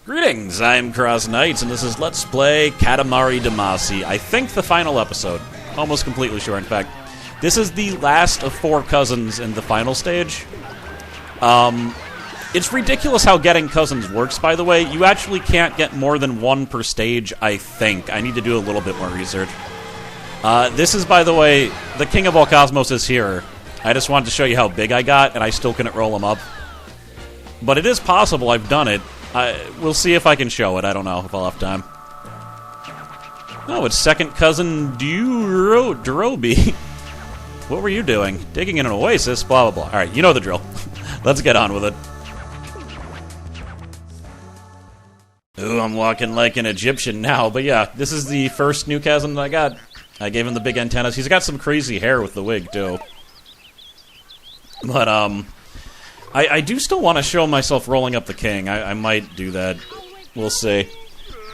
Greetings, I'm CrossKnights, and this is Let's Play Katamari Damacy. I think the final episode. Almost completely sure, in fact. This is the last of 4 cousins in the final stage. It's ridiculous how getting cousins works, by the way. You actually can't get more than 1 per stage, I think. I need to do a little bit more research. This is, by the way, the King of All Cosmos is here. I just wanted to show you how big I got, and I still couldn't roll him up. But it is possible, I've done it. We'll see if I can show it. I don't know if I'll have time. Oh, it's second cousin Droby. What were you doing? Digging in an oasis? Blah, blah, blah. Alright, you know the drill. Let's get on with it. Ooh, I'm walking like an Egyptian now. But yeah, this is the first new cousin that I got. I gave him the big antennas. He's got some crazy hair with the wig, too. But, I do still want to show myself rolling up the king. I might do that. We'll see.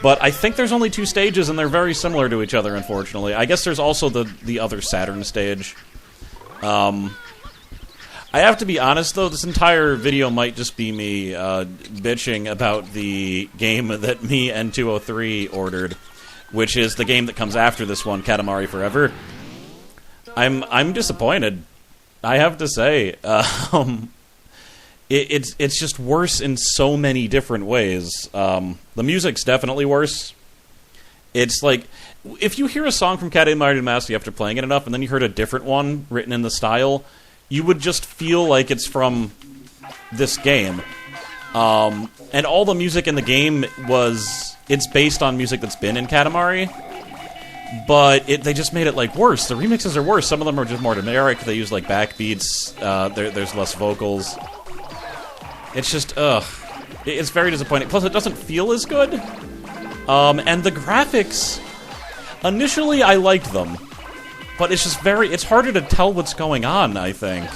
But I think there's only 2 stages, and they're very similar to each other, unfortunately. I guess there's also the other Saturn stage. I have to be honest, though, this entire video might just be me bitching about the game that me and 203 ordered, which is the game that comes after this one, Katamari Forever. I'm disappointed, I have to say. It's just worse in so many different ways. The music's definitely worse. It's like, if you hear a song from Katamari Damacy after playing it enough, and then you heard a different one written in the style, you would just feel like it's from this game. And all the music in the game it's based on music that's been in Katamari, but they just made it, like, worse. The remixes are worse. Some of them are just more generic. They use, like, backbeats. There's less vocals. It's just, it's very disappointing. Plus, it doesn't feel as good. And the graphics, initially I liked them, but it's just it's harder to tell what's going on, I think.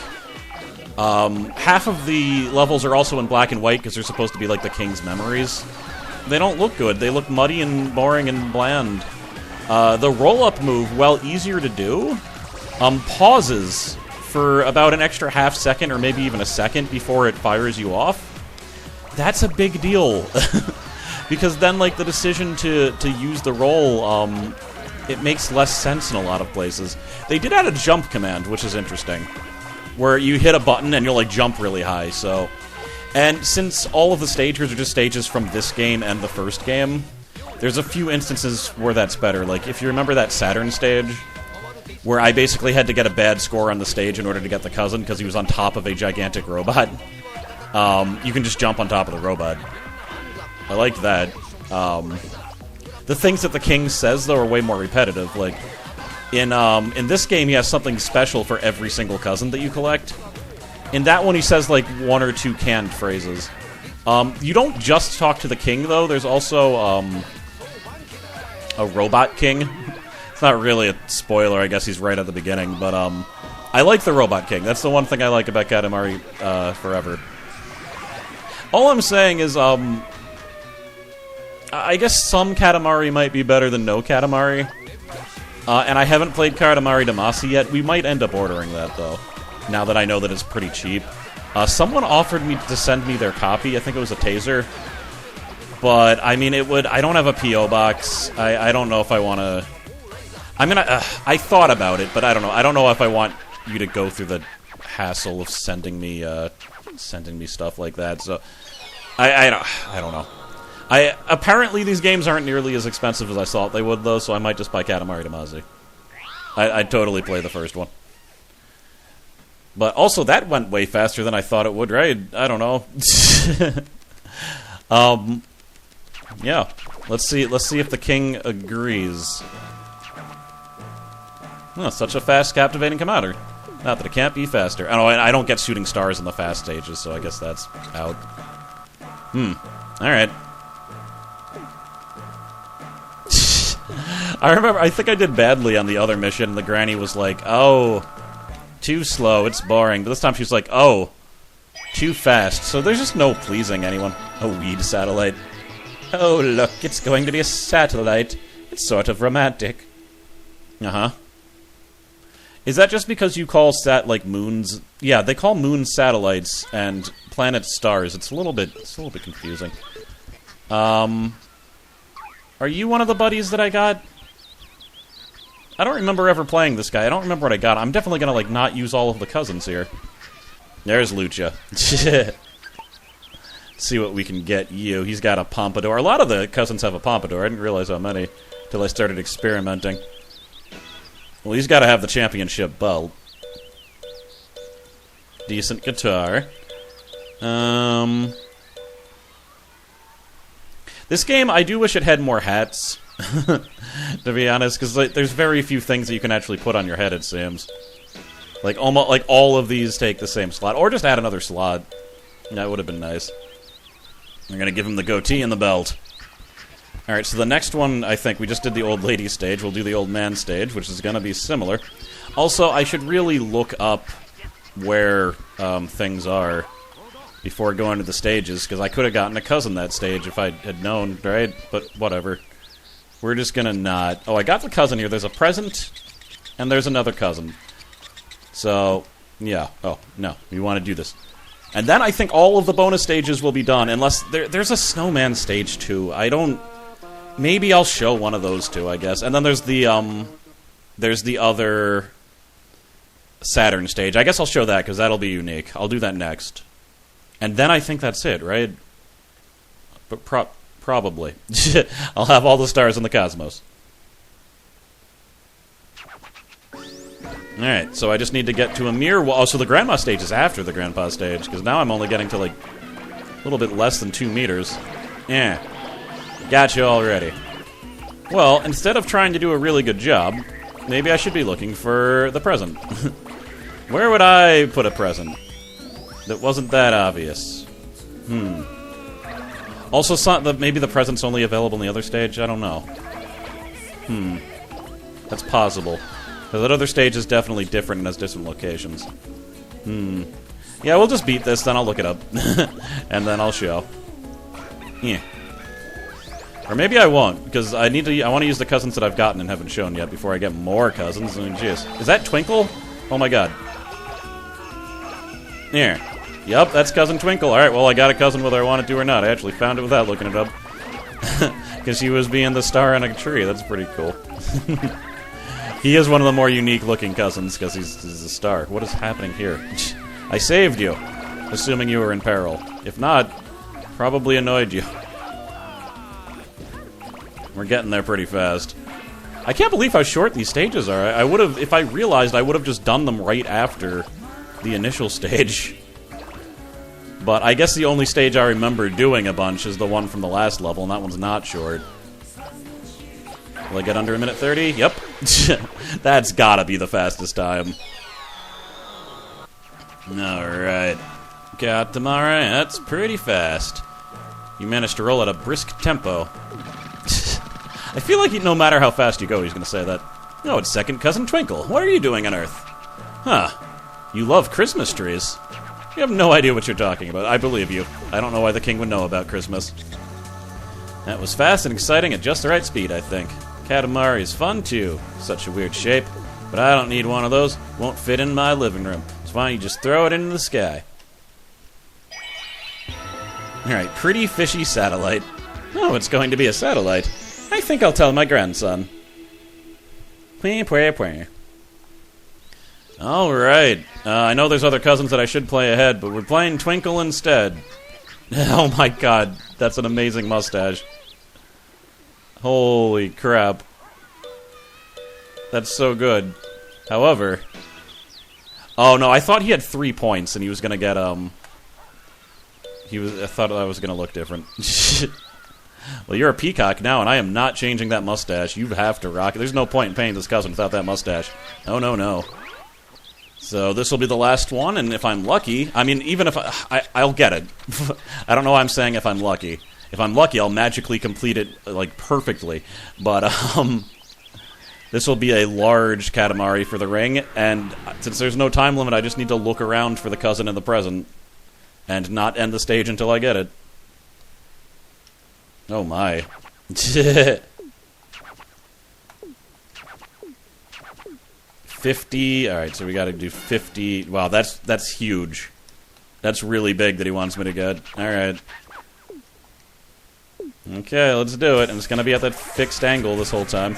Half of the levels are also in black and white because they're supposed to be like the king's memories. They don't look good. They look muddy and boring and bland. The roll-up move, while easier to do, pauses for about an extra half second or maybe even a second before it fires you off. That's a big deal. Because then, like, the decision to use the roll, it makes less sense in a lot of places. They did add a jump command, which is interesting, where you hit a button and you'll, like, jump really high, so... And since all of the stages are just stages from this game and the first game, there's a few instances where that's better. Like, if you remember that Saturn stage, where I basically had to get a bad score on the stage in order to get the cousin because he was on top of a gigantic robot. You can just jump on top of the robot. I liked that. The things that the king says, though, are way more repetitive. Like, in this game, he has something special for every single cousin that you collect. In that one, he says, like, 1 or 2 canned phrases. You don't just talk to the king, though. There's also, a robot king. It's not really a spoiler, I guess he's right at the beginning, but, I like the Robot King. That's the one thing I like about Katamari, Forever. All I'm saying is, I guess some Katamari might be better than no Katamari. And I haven't played Katamari Damacy yet. We might end up ordering that, though, now that I know that it's pretty cheap. Someone offered me to send me their copy. I think it was a taser. But, I mean, I don't have a P.O. box. I don't know if I want to... I thought about it, but I don't know. I don't know if I want you to go through the hassle of sending me stuff like that. So I don't know. Apparently these games aren't nearly as expensive as I thought they would, though. So I might just buy Katamari Damacy. I'd totally play the first one. But also that went way faster than I thought it would, right? I don't know. Yeah. Let's see if the king agrees. Oh, such a fast, captivating commander. Not that it can't be faster. Oh, I don't get shooting stars in the fast stages, so I guess that's out. Alright. I think I did badly on the other mission. The granny was like, oh, too slow, it's boring. But this time she was like, oh, too fast. So there's just no pleasing anyone. A weed satellite. Oh, look, it's going to be a satellite. It's sort of romantic. Uh-huh. Is that just because you call moons? Yeah, they call moons satellites and planets stars. It's a little bit confusing. Are you one of the buddies that I got? I don't remember ever playing this guy. I don't remember what I got. I'm definitely gonna, like, not use all of the cousins here. There's Lucha. See what we can get you. He's got a pompadour. A lot of the cousins have a pompadour. I didn't realize how many till I started experimenting. Well, he's got to have the championship belt. Decent guitar. This game, I do wish it had more hats. To be honest, because like, there's very few things that you can actually put on your head, it seems. Like, almost, like, all of these take the same slot. Or just add another slot. That would have been nice. I'm gonna give him the goatee and the belt. Alright, so the next one, I think, we just did the old lady stage. We'll do the old man stage, which is gonna be similar. Also, I should really look up where things are before going to the stages, because I could have gotten a cousin that stage if I had known, right? But whatever. We're just gonna not... Oh, I got the cousin here. There's a present, and there's another cousin. So, yeah. Oh, no. We want to do this. And then I think all of the bonus stages will be done, unless... There's a snowman stage, too. I don't... Maybe I'll show one of those two, I guess. And then there's the, there's the other Saturn stage. I guess I'll show that, because that'll be unique. I'll do that next. And then I think that's it, right? But probably. I'll have all the stars in the cosmos. Alright, so I just need to get to a mirror wall. Oh, so the grandma stage is after the grandpa stage, because now I'm only getting to, like, a little bit less than 2 meters. Yeah. Gotcha already. Well, instead of trying to do a really good job, maybe I should be looking for the present. Where would I put a present that wasn't that obvious? Also, maybe the present's only available in the other stage? I don't know. That's possible. Because that other stage is definitely different and has different locations. Yeah, we'll just beat this, then I'll look it up. And then I'll show. Yeah. Or maybe I won't, because I want to use the cousins that I've gotten and haven't shown yet before I get more cousins. I mean, jeez. Is that Twinkle? Oh my god. Here. Yep, that's Cousin Twinkle. Alright, well, I got a cousin whether I wanted to or not. I actually found it without looking it up. Because she was being the star on a tree. That's pretty cool. He is one of the more unique-looking cousins, because he's a star. What is happening here? I saved you, assuming you were in peril. If not, probably annoyed you. We're getting there pretty fast. I can't believe how short these stages are. I would have, if I realized, I would have just done them right after the initial stage. But I guess the only stage I remember doing a bunch is the one from the last level, and that one's not short. Will I get under a minute 30? Yep. That's gotta be the fastest time. Alright. Katamari, that's pretty fast. You managed to roll at a brisk tempo. I feel like no matter how fast you go, he's gonna say that. Oh, it's second cousin Twinkle. What are you doing on Earth? Huh. You love Christmas trees. You have no idea what you're talking about. I believe you. I don't know why the king would know about Christmas. That was fast and exciting at just the right speed, I think. Katamari is fun, too. Such a weird shape. But I don't need one of those. Won't fit in my living room. So why don't you just throw it into the sky? Alright, pretty fishy satellite. Oh, it's going to be a satellite. I think I'll tell my grandson. Alright. I know there's other cousins that I should play ahead, but we're playing Twinkle instead. Oh my god, that's an amazing mustache. Holy crap. That's so good. However... Oh no, I thought he had 3 points and he was gonna get, I thought that was gonna look different. Well, you're a peacock now, and I am not changing that mustache. You have to rock it. There's no point in paying this cousin without that mustache. No, no, no. So this will be the last one, and if I'm lucky... I mean, even if I'll get it. I don't know why I'm saying if I'm lucky. If I'm lucky, I'll magically complete it, like, perfectly. But, this will be a large Katamari for the ring, and since there's no time limit, I just need to look around for the cousin in the present, and not end the stage until I get it. Oh my. 50. Alright, so we gotta do 50. Wow, that's huge. That's really big that he wants me to get. Alright. Okay, let's do it. And it's gonna be at that fixed angle this whole time.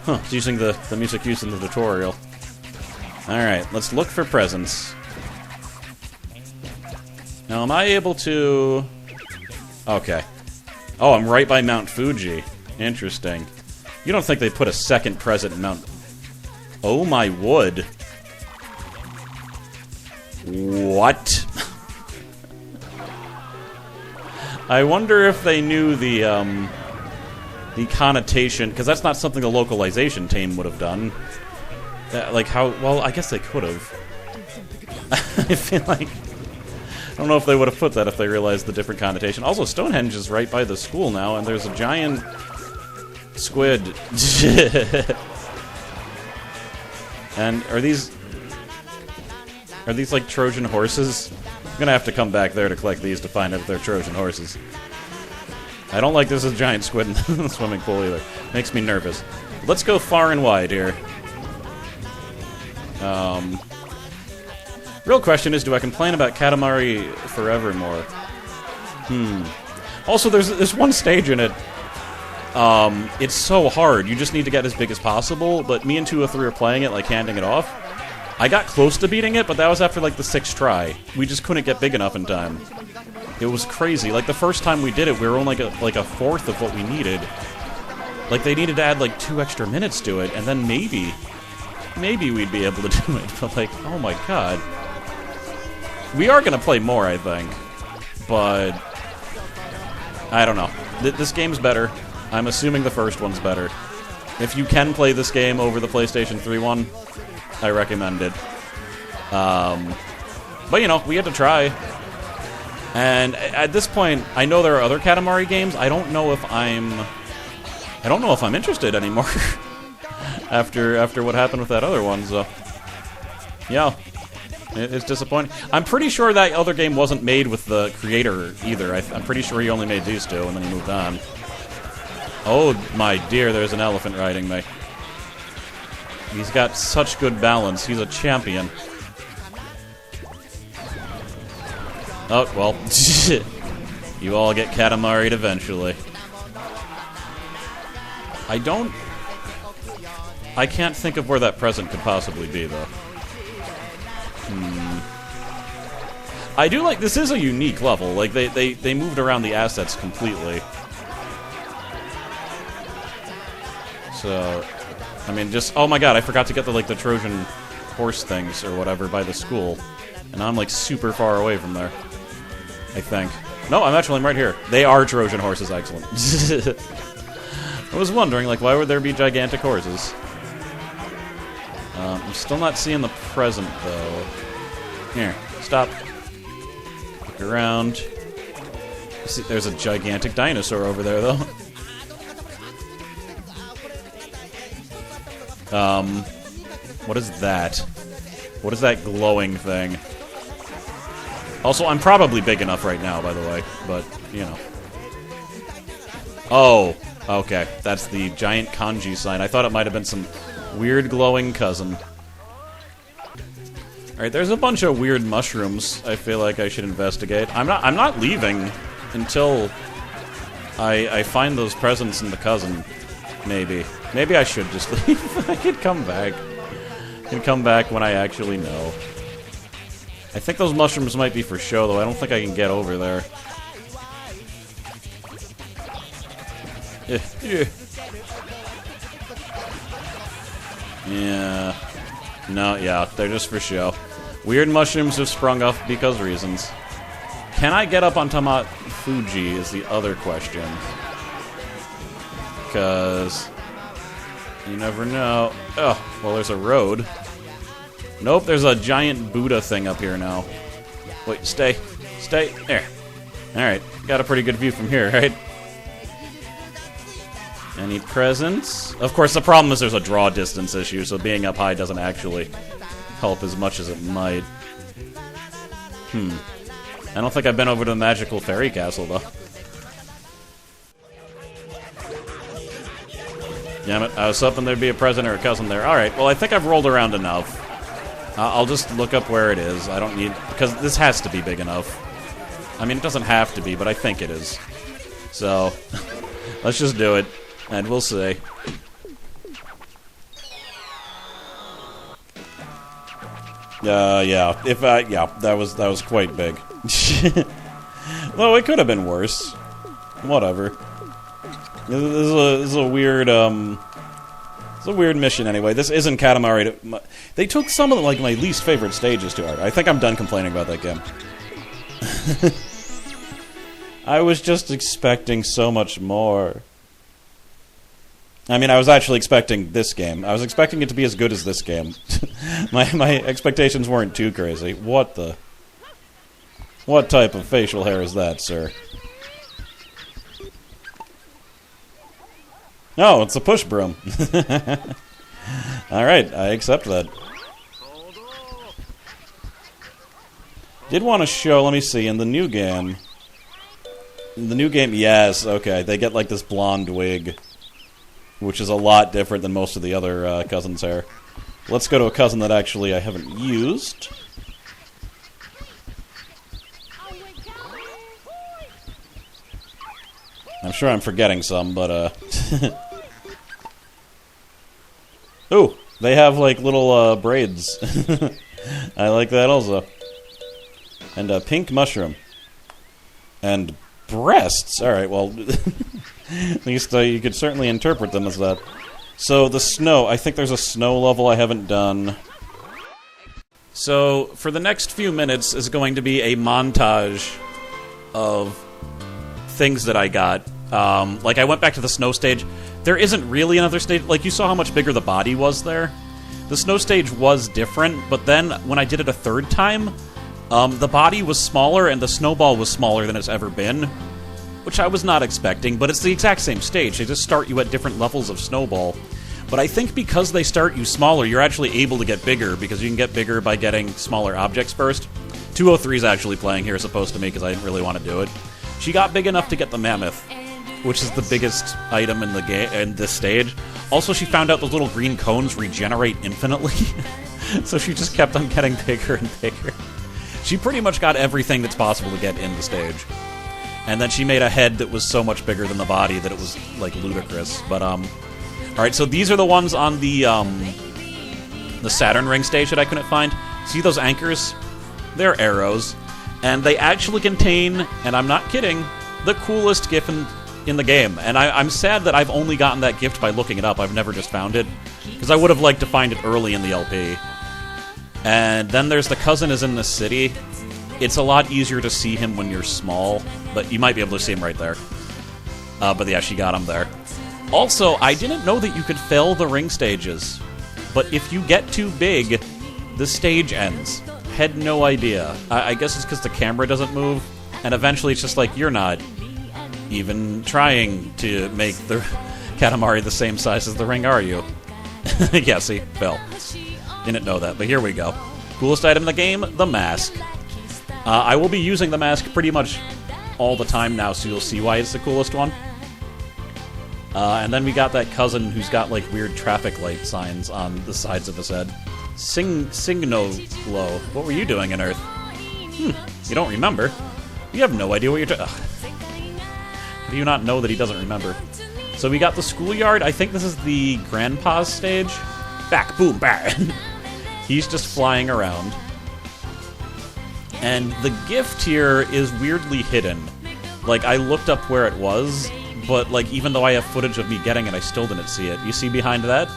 Huh, it's using the music used in the tutorial. Alright, let's look for presents. Now, am I able to... Okay. Oh, I'm right by Mount Fuji. Interesting. You don't think they put a second present in Mount... Oh my wood. What? I wonder if they knew the connotation, because that's not something the localization team would have done. Like how... Well, I guess they could have. I feel like... I don't know if they would have put that if they realized the different connotation. Also, Stonehenge is right by the school now, and there's a giant squid. And are these like Trojan horses? I'm gonna have to come back there to collect these to find out if they're Trojan horses. I don't like there's a giant squid in the swimming pool either. Makes me nervous. Let's go far and wide here. Real question is, do I complain about Katamari forevermore? Also, there's one stage in it. It's so hard. You just need to get as big as possible, but me and 203 are playing it, like, handing it off. I got close to beating it, but that was after, like, the 6th try. We just couldn't get big enough in time. It was crazy. Like, the first time we did it, we were only, like, a fourth of what we needed. Like, they needed to add, like, 2 extra minutes to it, and then maybe we'd be able to do it. But, like, oh my god. We are gonna play more, I think. But... I don't know. This game's better. I'm assuming the first one's better. If you can play this game over the PlayStation 3 one, I recommend it. But, you know, we had to try. And at this point, I know there are other Katamari games. I don't know if I'm interested anymore. after what happened with that other one, so... Yeah. It's disappointing. I'm pretty sure that other game wasn't made with the creator either. I'm pretty sure he only made these two, and then he moved on. Oh my dear, there's an elephant riding me. He's got such good balance. He's a champion. Oh, well. You all get Katamari'd eventually. I can't think of where that present could possibly be, though. I do like... This is a unique level. Like, they moved around the assets completely. So... I mean, just... Oh my god, I forgot to get the Trojan horse things or whatever by the school. And I'm, like, super far away from there. I think. No, I'm right here. They are Trojan horses, excellent. I was wondering, like, why would there be gigantic horses? I'm still not seeing the present, though. Here, stop. Look around. See, there's a gigantic dinosaur over there, though. What is that? What is that glowing thing? Also, I'm probably big enough right now, by the way, but, you know. Oh, okay. That's the giant kanji sign. I thought it might have been some weird glowing cousin. Alright, there's a bunch of weird mushrooms I feel like I should investigate. I'm not leaving until I find those presents in the cousin. Maybe. Maybe I should just leave. I could come back. I can come back when I actually know. I think those mushrooms might be for show, though. I don't think I can get over there. Yeah. No, yeah, they're just for show. Weird mushrooms have sprung up because reasons. Can I get up on Mount Fuji is the other question. Because... you never know. Oh, well, there's a road. Nope, there's a giant Buddha thing up here now. Wait, stay. Stay. There. Alright, got a pretty good view from here, right? Any presents? Of course, the problem is there's a draw distance issue, so being up high doesn't actually help as much as it might. I don't think I've been over to the magical fairy castle, though. Damn it, I was hoping there'd be a present or a cousin there. Alright, well, I think I've rolled around enough. I'll just look up where it is. I don't need... because this has to be big enough. I mean, it doesn't have to be, but I think it is. So, let's just do it, and we'll see. Yeah. That was quite big. Well, it could have been worse. Whatever. This is a weird, it's a weird mission anyway. This isn't Katamari. They took some of my least favorite stages to art. I think I'm done complaining about that game. I was just expecting so much more. I mean, I was actually expecting this game. I was expecting it to be as good as this game. my expectations weren't too crazy. What type of facial hair is that, sir? No, it's a push broom. Alright, I accept that. Did want to show, let me see, in the new game... yes, okay, they get like this blonde wig, which is a lot different than most of the other cousins' hair. Let's go to a cousin that actually I haven't used. I'm sure I'm forgetting some, but ooh, they have like little braids. I like that also. And a pink mushroom. And breasts. Alright, well, at least you could certainly interpret them as that. So, the snow. I think there's a snow level I haven't done. So, for the next few minutes is going to be a montage of things that I got. Like, I went back to the snow stage. There isn't really another stage. Like, you saw how much bigger the body was there. The snow stage was different, but then, when I did it a third time, the body was smaller and the snowball was smaller than it's ever been, which I was not expecting, but it's the exact same stage. They just start you at different levels of snowball. But I think because they start you smaller, you're actually able to get bigger, because you can get bigger by getting smaller objects first. 203 is actually playing here as opposed to me, because I didn't really want to do it. She got big enough to get the mammoth, which is the biggest item in the game in this stage. Also, she found out those little green cones regenerate infinitely, so she just kept on getting bigger and bigger. She pretty much got everything that's possible to get in the stage. And then she made a head that was so much bigger than the body that it was, like, ludicrous. But, alright, so these are the ones on the Saturn ring stage that I couldn't find. See those anchors? They're arrows. And they actually contain, and I'm not kidding, the coolest gift in the game. And I'm sad that I've only gotten that gift by looking it up. I've never just found it. Because I would have liked to find it early in the LP. And then there's the cousin is in the city. It's a lot easier to see him when you're small, but you might be able to see him right there. But yeah, she got him there. Also, I didn't know that you could fail the ring stages. But if you get too big, the stage ends. Had no idea. I guess it's because the camera doesn't move, and eventually it's just like, you're not even trying to make the Katamari the same size as the ring, are you? Yeah, see? Fell. Didn't know that, but here we go. Coolest item in the game, the mask. I will be using the mask pretty much all the time now, so you'll see why it's the coolest one. And then we got that cousin who's got, like, weird traffic light signs on the sides of his head. Signolo. What were you doing on Earth? You don't remember? You have no idea what you're doing. How do you not know that he doesn't remember? So we got the schoolyard. I think this is the grandpa's stage. Back, boom, bang. He's just flying around. And the gift here is weirdly hidden. Like, I looked up where it was, but, like, even though I have footage of me getting it, I still didn't see it. You see behind that?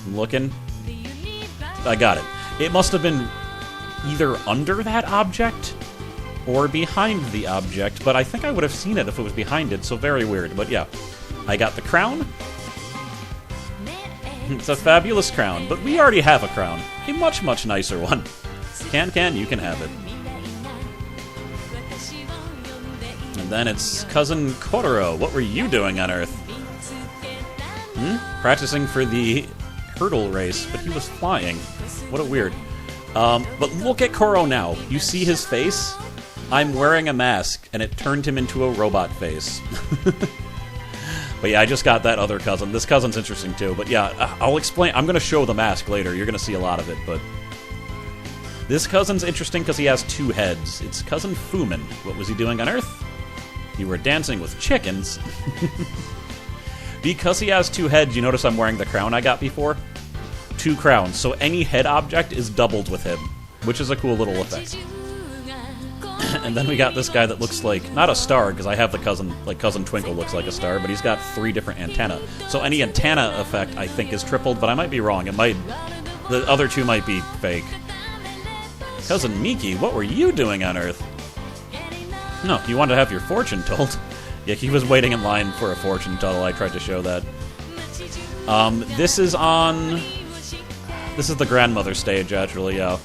I'm looking. I got it. It must have been either under that object or behind the object, but I think I would have seen it if it was behind it, so very weird. But yeah, I got the crown. It's a fabulous crown, but we already have a crown. A much, much nicer one. Can, you can have it. And then it's Cousin Kotaro. What were you doing on Earth? Practicing for the hurdle race, but he was flying. What a weird. But look at Koro now. You see his face? I'm wearing a mask, and it turned him into a robot face. But yeah, I just got that other cousin. This cousin's interesting too. But yeah, I'll explain. I'm going to show the mask later. You're going to see a lot of it, but This cousin's interesting because he has two heads. It's Cousin Fumin. What was he doing on Earth? You were dancing with chickens. Because he has two heads, you notice I'm wearing the crown I got before? 2 crowns, so any head object is doubled with him, which is a cool little effect. And then we got this guy that looks like, not a star, because I have the cousin, like Cousin Twinkle looks like a star, but he's got 3 different antennae. So any antenna effect, I think, is tripled, but I might be wrong. It might, the other 2 might be fake. Cousin Miki, what were you doing on Earth? No, you wanted to have your fortune told. Yeah, he was waiting in line for a fortune tell. I tried to show that. This is the grandmother stage, actually, yeah.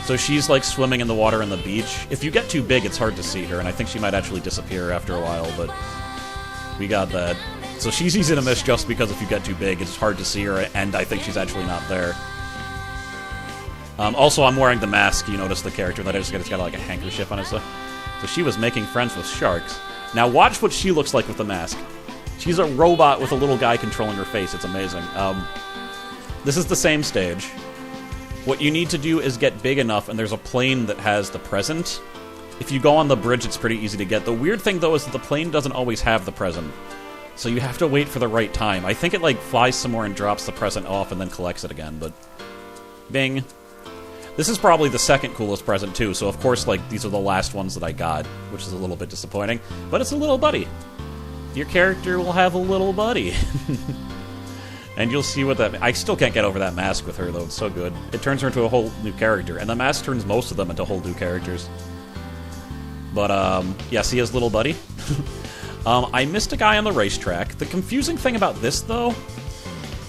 So she's, like, swimming in the water on the beach. If you get too big, it's hard to see her, and I think she might actually disappear after a while, but we got that. So she's easy to miss just because if you get too big, it's hard to see her, and I think she's actually not there. Also, I'm wearing the mask. You notice the character that I just got, it's got, like, a handkerchief on it. So she was making friends with sharks. Now watch what she looks like with the mask. She's a robot with a little guy controlling her face. It's amazing. This is the same stage. What you need to do is get big enough, and there's a plane that has the present. If you go on the bridge, it's pretty easy to get. The weird thing, though, is that the plane doesn't always have the present. So you have to wait for the right time. I think it, like, flies somewhere and drops the present off and then collects it again, but... Bing. This is probably the second coolest present, too, so of course, like, these are the last ones that I got, which is a little bit disappointing. But it's a little buddy. Your character will have a little buddy. And you'll see what that... I still can't get over that mask with her, though. It's so good. It turns her into a whole new character, and the mask turns most of them into whole new characters. But, yeah, see his little buddy? I missed a guy on the racetrack. The confusing thing about this, though,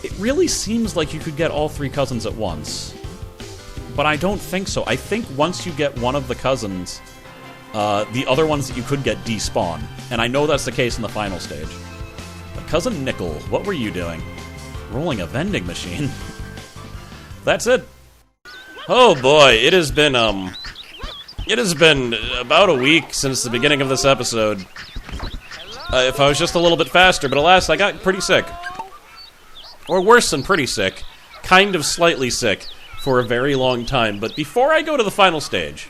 it really seems like you could get all 3 cousins at once. But I don't think so. I think once you get one of the cousins, the other ones that you could get despawn. And I know that's the case in the final stage. But Cousin Nickel, what were you doing? Rolling a vending machine. That's it. Oh boy, it has been about a week since the beginning of this episode. If I was just a little bit faster, but alas, I got pretty sick. Or worse than pretty sick. Kind of slightly sick for a very long time. But before I go to the final stage,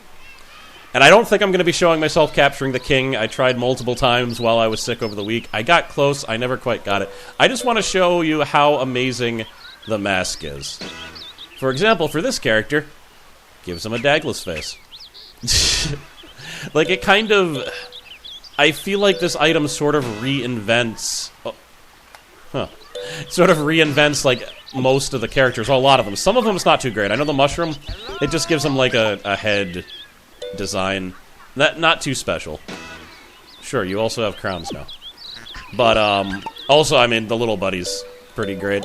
and I don't think I'm going to be showing myself capturing the king. I tried multiple times while I was sick over the week. I got close. I never quite got it. I just want to show you how amazing the mask is. For example, for this character, gives him a Dagless face. Like, it kind of... I feel like this item sort of reinvents... Sort of reinvents, like, most of the characters. Well, a lot of them. Some of them it's not too great. I know the mushroom, it just gives him, like, a head... design. Not too special. Sure, you also have crowns now. But, also, I mean, the little buddy's pretty great.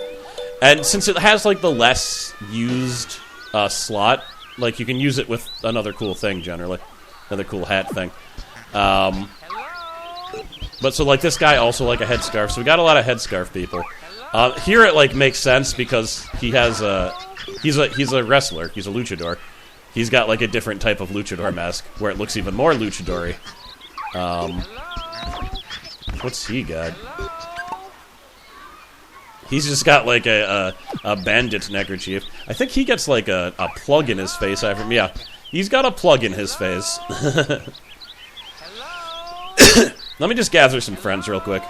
And since it has, like, the less used, slot, like, you can use it with another cool thing, generally. Another cool hat thing. But, so, like, this guy also, like, a headscarf. So we got a lot of headscarf people. Here it, like, makes sense because he has he's a wrestler. He's a luchador. He's got, like, a different type of luchador mask, where it looks even more luchador-y. What's he got? He's just got, like, a bandit neckerchief. I think he gets, like, a plug in his face. Yeah, he's got a plug in his face. Let me just gather some friends real quick.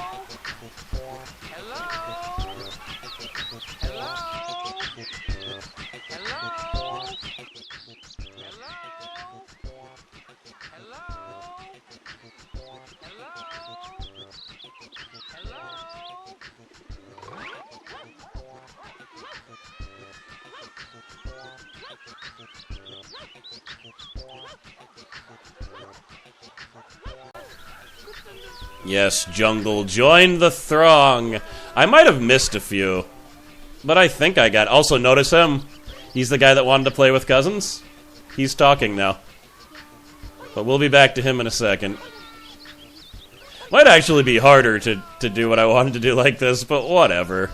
Yes, Jungle, join the throng. I might have missed a few, but I think I got... Also, notice him. He's the guy that wanted to play with cousins. He's talking now. But we'll be back to him in a second. Might actually be harder to do what I wanted to do like this, but whatever.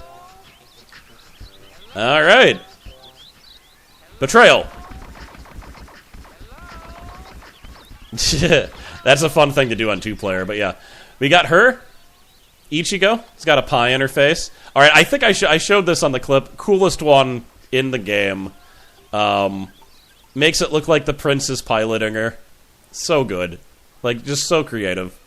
Alright. Betrayal. That's a fun thing to do on 2-player, but yeah. We got her, Ichigo. It's got a pie in her face. Alright, I think I showed this on the clip. Coolest one in the game. Makes it look like the prince is piloting her. So good. Like, just so creative.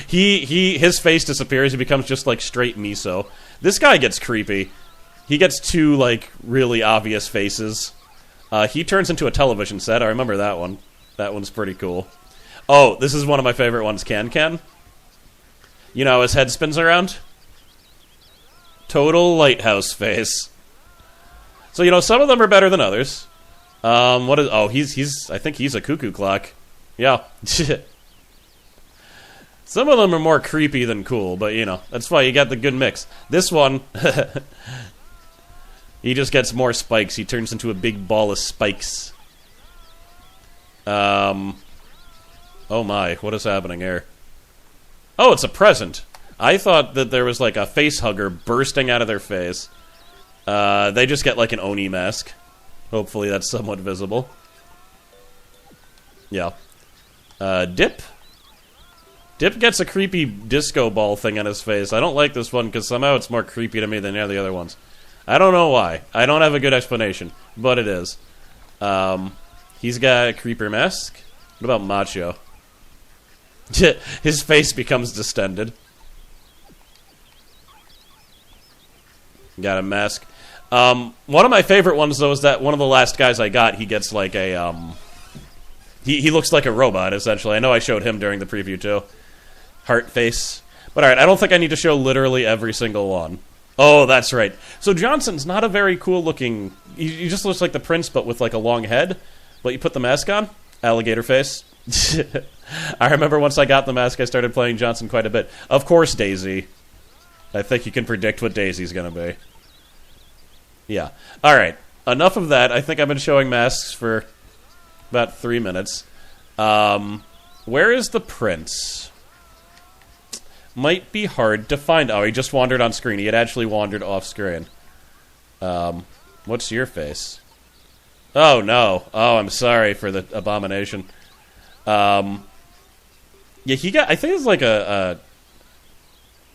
His face disappears. He becomes just, like, straight miso. This guy gets creepy. He gets two, like, really obvious faces. He turns into a television set. I remember that one. That one's pretty cool. Oh, this is one of my favorite ones, Can. You know, his head spins around. Total lighthouse face. So, you know, some of them are better than others. What is... Oh, he's... I think he's a cuckoo clock. Yeah. Some of them are more creepy than cool, but, you know, that's why you got the good mix. This one... he just gets more spikes. He turns into a big ball of spikes. Oh my, what is happening here? Oh, it's a present. I thought that there was like a face hugger bursting out of their face. They just get like an Oni mask. Hopefully that's somewhat visible. Yeah. Dip? Dip gets a creepy disco ball thing on his face. I don't like this one because somehow it's more creepy to me than the other ones. I don't know why. I don't have a good explanation, but it is. He's got a creeper mask. What about Macho? His face becomes distended. Got a mask. One of my favorite ones, though, is that one of the last guys I got, he gets like a, He looks like a robot, essentially. I know I showed him during the preview, too. Heart face. But alright, I don't think I need to show literally every single one. Oh, that's right. So Johnson's not a very cool-looking... He just looks like the prince, but with like a long head. But you put the mask on, alligator face. I remember once I got the mask, I started playing Johnson quite a bit. Of course, Daisy. I think you can predict what Daisy's gonna be. Yeah. Alright, enough of that. I think I've been showing masks for about 3 minutes. Where is the prince? Might be hard to find. Oh, he just wandered on screen. He had actually wandered off screen. What's your face? Oh, no. Oh, I'm sorry for the abomination. Yeah, he got... I think it's like a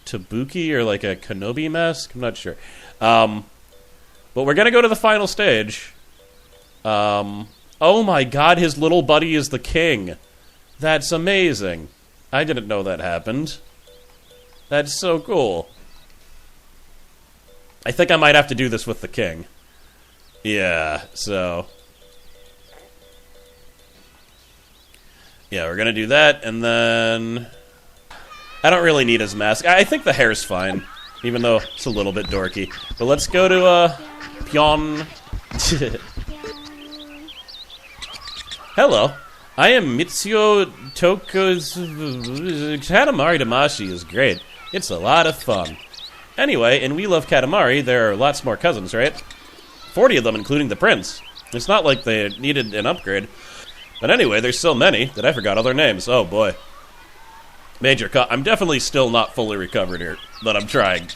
Tabuki or like a Kenobi mask. I'm not sure. But we're gonna go to the final stage. Oh my god, his little buddy is the king. That's amazing. I didn't know that happened. That's so cool. I think I might have to do this with the king. Yeah, so... Yeah, we're gonna do that, and then... I don't really need his mask. I think the hair's fine, even though it's a little bit dorky. But let's go to, Pion... Hello, I am Mitsuo Toko's... Katamari Damashi is great. It's a lot of fun. Anyway, in We Love Katamari, there are lots more cousins, right? 40 of them, including the prince. It's not like they needed an upgrade. But anyway, there's so many that I forgot all their names. Oh, boy. Major cut. I'm definitely still not fully recovered here, but I'm trying.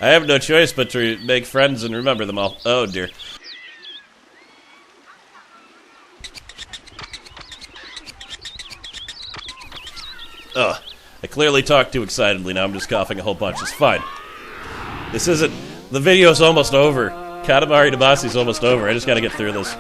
I have no choice but to make friends and remember them all. Oh, dear. Ugh. I clearly talked too excitedly. Now I'm just coughing a whole bunch. It's fine. This isn't... The video's almost over. Katamari Damacy's almost over. I just gotta get through this.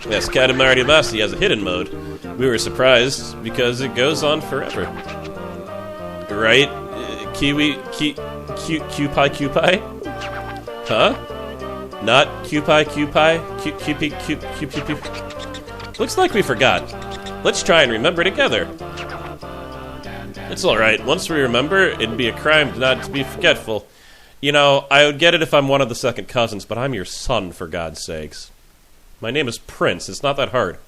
Yes, Katamari Damacy has a hidden mode. We were surprised because it goes on forever. Right? Cupi? Huh? Not Cupi? Looks like we forgot. Let's try and remember together. It's alright. Once we remember, it'd be a crime not to be forgetful. You know, I would get it if I'm one of the second cousins, but I'm your son, for God's sakes. My name is Prince. It's not that hard.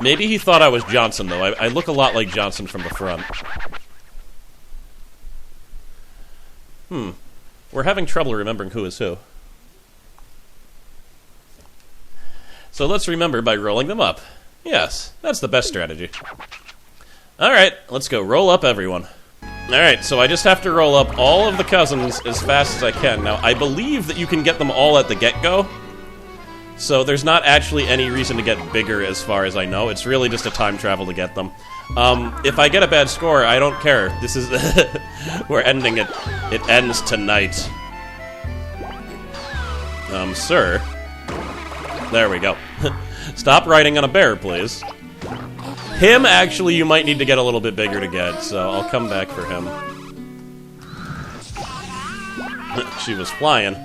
Maybe he thought I was Johnson, though. I look a lot like Johnson from the front. We're having trouble remembering who is who. So let's remember by rolling them up. Yes, that's the best strategy. Alright, let's go roll up everyone. Alright, so I just have to roll up all of the cousins as fast as I can. Now, I believe that you can get them all at the get-go. So there's not actually any reason to get bigger as far as I know. It's really just a time travel to get them. If I get a bad score, I don't care. This is... we're ending it. It ends tonight. Sir. There we go. Stop riding on a bear, please. Him, actually, you might need to get a little bit bigger to get, so I'll come back for him. She was flying.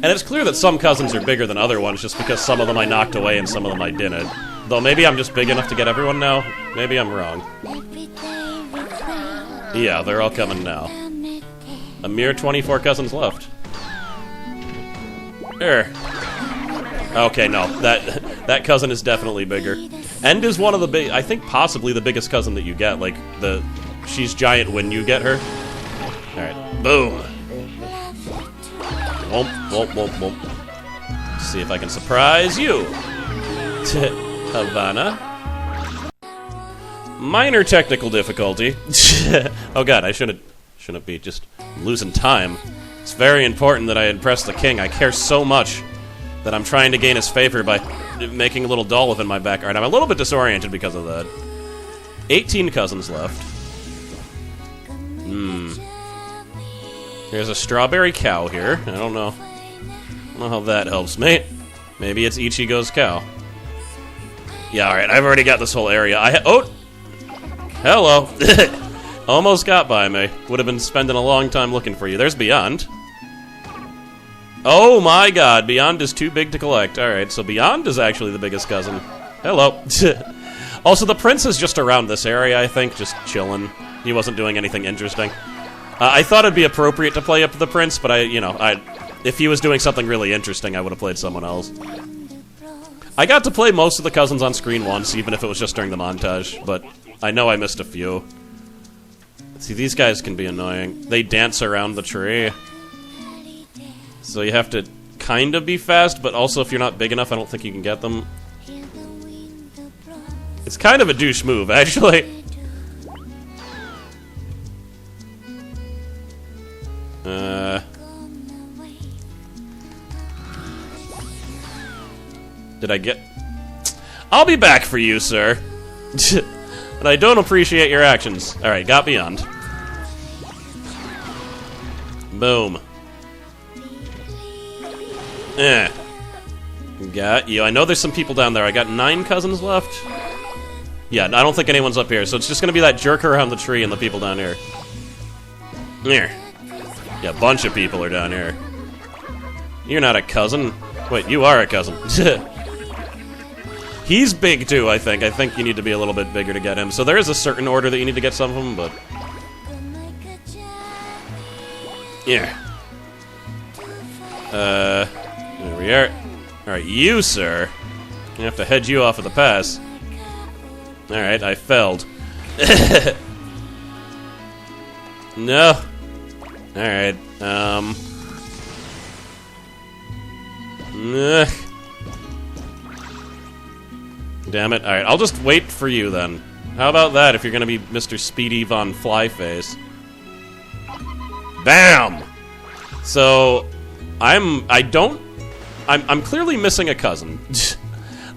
And it's clear that some cousins are bigger than other ones, just because some of them I knocked away and some of them I didn't. Though maybe I'm just big enough to get everyone now. Maybe I'm wrong. Yeah, they're all coming now. A mere 24 cousins left. There. Okay, no. That cousin is definitely bigger. End is one of the big... I think possibly the biggest cousin that you get. Like, she's giant when you get her. Alright. Boom. Womp, womp, womp, womp. Let's see if I can surprise you. Havana. Minor technical difficulty. Oh god, I shouldn't be just losing time. It's very important that I impress the king. I care so much that I'm trying to gain his favor by making a little doll of in my back. Alright, I'm a little bit disoriented because of that. 18 cousins left. There's a strawberry cow here. I don't know how that helps me. Maybe it's Ichigo's cow. Yeah, alright, I've already got this whole area. Oh! Hello! Almost got by me. Would have been spending a long time looking for you. There's Beyond. Oh my god, Beyond is too big to collect. Alright, so Beyond is actually the biggest cousin. Hello. Also, the prince is just around this area, I think, just chilling. He wasn't doing anything interesting. I thought it'd be appropriate to play up the prince, but if he was doing something really interesting, I would have played someone else. I got to play most of the cousins on screen once, even if it was just during the montage, but I know I missed a few. See, these guys can be annoying. They dance around the tree. So you have to kind of be fast, but also if you're not big enough, I don't think you can get them. It's kind of a douche move, actually. Did I get... I'll be back for you, sir. But I don't appreciate your actions. Alright, got Beyond. Boom. Got you. I know there's some people down there. I got 9 cousins left. Yeah, I don't think anyone's up here, so it's just gonna be that jerk around the tree and the people down here. Here. Yeah, a bunch of people are down here. You're not a cousin. Wait, you are a cousin. He's big, too, I think. I think you need to be a little bit bigger to get him. So there is a certain order that you need to get some of them, but... Yeah. There we are. Alright, you, sir. I have to head you off of the pass. Alright, I failed. No. Alright, Damn it. Alright, I'll just wait for you then. How about that if you're gonna be Mr. Speedy Von Flyface? Bam! So, I'm clearly missing a cousin.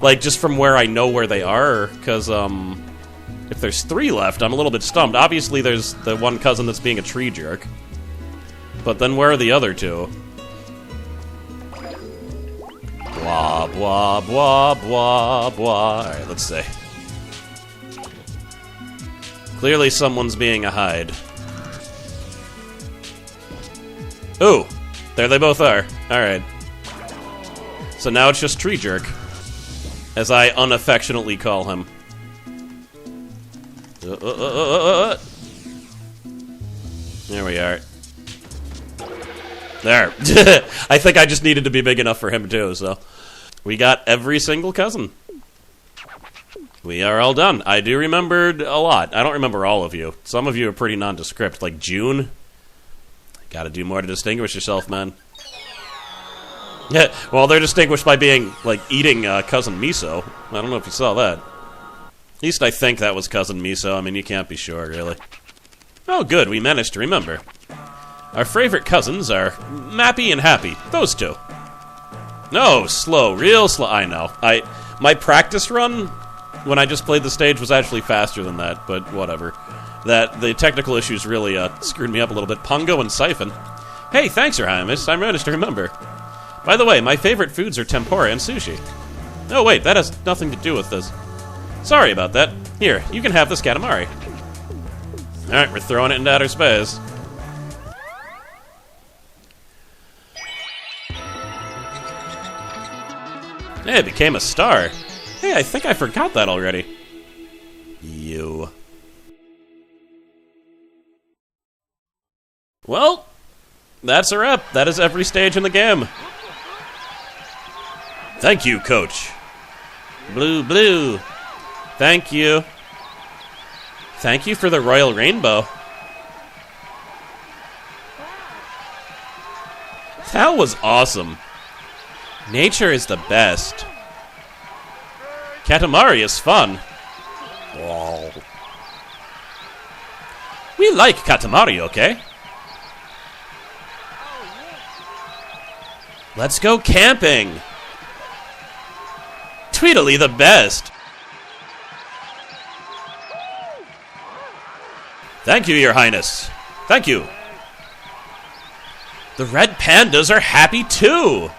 Like, just from where I know where they are, because, if there's 3 left, I'm a little bit stumped. Obviously, there's the one cousin that's being a tree jerk. But then where are the other 2? Blah, blah, blah, blah, blah. Alright, let's see. Clearly someone's being a hide. Ooh! There they both are. Alright. So now it's just Tree Jerk. As I unaffectionately call him. There we are. There. I think I just needed to be big enough for him too, so. We got every single cousin. We are all done. I do remember a lot. I don't remember all of you. Some of you are pretty nondescript, like June. Gotta do more to distinguish yourself, man. Yeah, well, they're distinguished by being, like, eating Cousin Miso. I don't know if you saw that. At least I think that was Cousin Miso. I mean, you can't be sure, really. Oh, good, we managed to remember. Our favorite cousins are Mappy and Happy. Those 2. No, slow, real slow. I know. My practice run when I just played the stage was actually faster than that, but whatever. The technical issues really screwed me up a little bit. Pongo and Siphon. Hey, thanks, Your Highness. I managed to remember. By the way, my favorite foods are tempura and sushi. Oh, wait, that has nothing to do with this. Sorry about that. Here, you can have this Katamari. Alright, we're throwing it into outer space. Hey, it became a star. Hey, I think I forgot that already. You. Well, that's a wrap. That is every stage in the game. Thank you, Coach. Blue, blue. Thank you. Thank you for the Royal Rainbow. That was awesome. Nature is the best. Katamari is fun. Wow. We like Katamari, okay? Let's go camping. Tweedledee the best. Thank you, Your Highness. Thank you. The red pandas are happy too.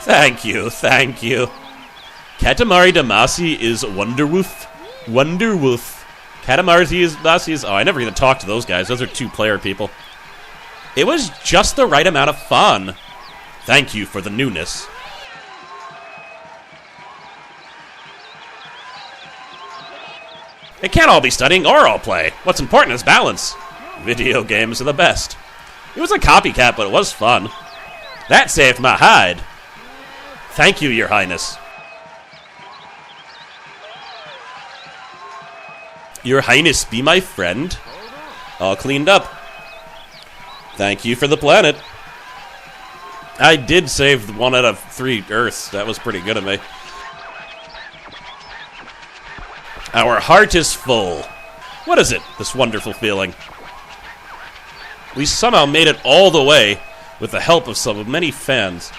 Thank you, thank you. Katamari Damacy is Wonderwoof. Wonderwoof. Katamari Damacy is... Oh, I never even talked to those guys. Those are two-player people. It was just the right amount of fun. Thank you for the newness. It can't all be studying or all play. What's important is balance. Video games are the best. It was a copycat, but it was fun. That saved my hide. Thank you, Your Highness. Your Highness, be my friend. All cleaned up. Thank you for the planet. I did save 1 out of 3 Earths. That was pretty good of me. Our heart is full. What is it, this wonderful feeling? We somehow made it all the way with the help of so many fans.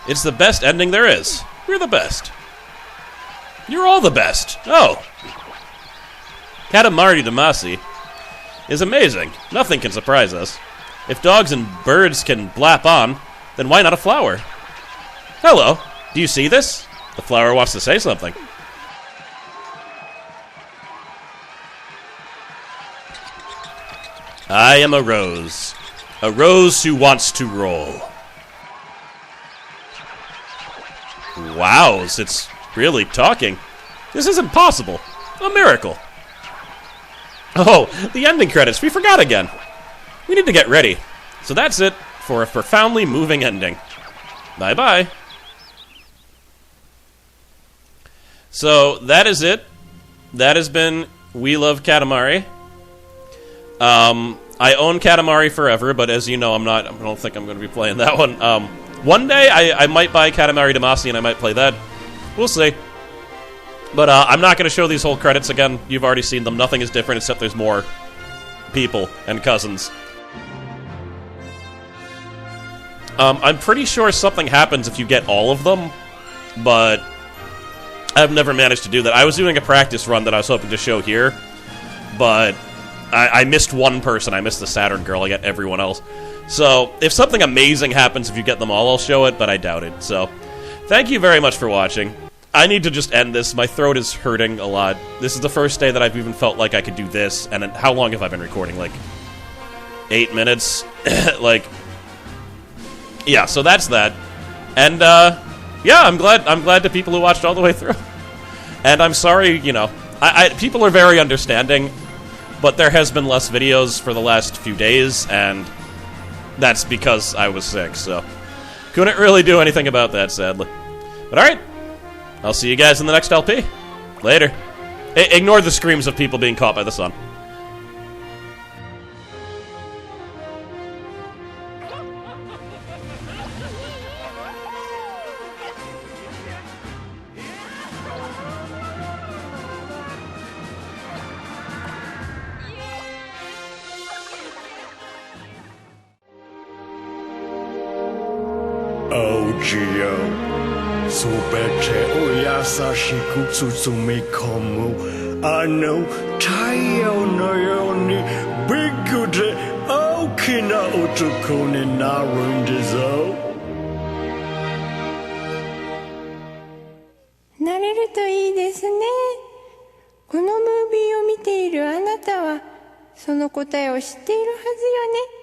It's the best ending there is. We're the best. You're all the best. Oh. Katamari Damacy is amazing. Nothing can surprise us. If dogs and birds can blap on, then why not a flower? Hello. Do you see this? The flower wants to say something. I am a rose. A rose who wants to roll. Wow, it's really talking. This isn't possible. A miracle. Oh, the ending credits. We forgot again. We need to get ready. So that's it for a profoundly moving ending. Bye-bye. So that is it. That has been We Love Katamari. I own Katamari forever, but as you know, I don't think I'm going to be playing that one. One day, I might buy Katamari Damacy and I might play that. We'll see. But I'm not going to show these whole credits again. You've already seen them. Nothing is different except there's more people and cousins. I'm pretty sure something happens if you get all of them, but I've never managed to do that. I was doing a practice run that I was hoping to show here, but I missed one person. I missed the Saturn girl. I got everyone else. So, if something amazing happens if you get them all, I'll show it, but I doubt it. So, thank you very much for watching. I need to just end this. My throat is hurting a lot. This is the first day that I've even felt like I could do this. And how long have I been recording? Like, 8 minutes? Like, yeah, so that's that. And, yeah, I'm glad to people who watched all the way through. And I'm sorry, you know, people are very understanding, but there has been less videos for the last few days, and that's because I was sick, so couldn't really do anything about that, sadly. But alright, I'll see you guys in the next LP. Later. Ignore the screams of people being caught by the sun. ちよすべてを優しく包み込むあの太陽のようにビッグで大きな男になるんだぞなれるといいですね。このムービーを見ているあなたはその答えを知っているはずよね。